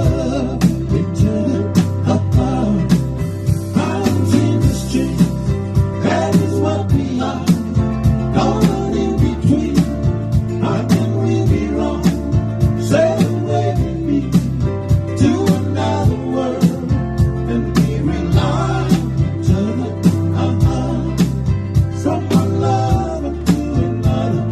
love into the above. Islands in the street, that is what we are. No one in between. How can we be wrong? Sail away with me to another world, and we rely on each other. From one lover to another.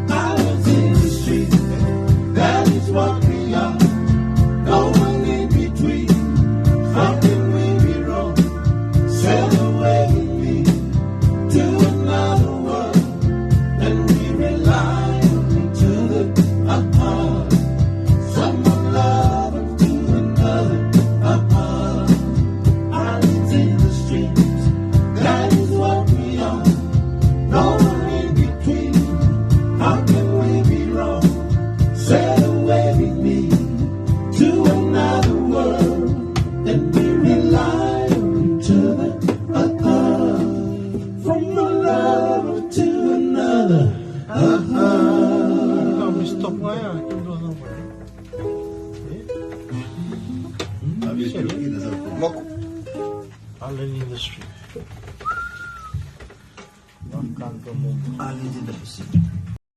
Islands in the street, that is what we are. No one in between. How can we be wrong? Sail away with me to another world, and we rely on each other. From one lover to another. Islands in the streets, that is what we are. No one in between. How can we be wrong? Sail away with me to another world, and we rely on each other. From one lover to another. May stop nga yan. Yung doon ang Allen in the street. Islands in the Pacific.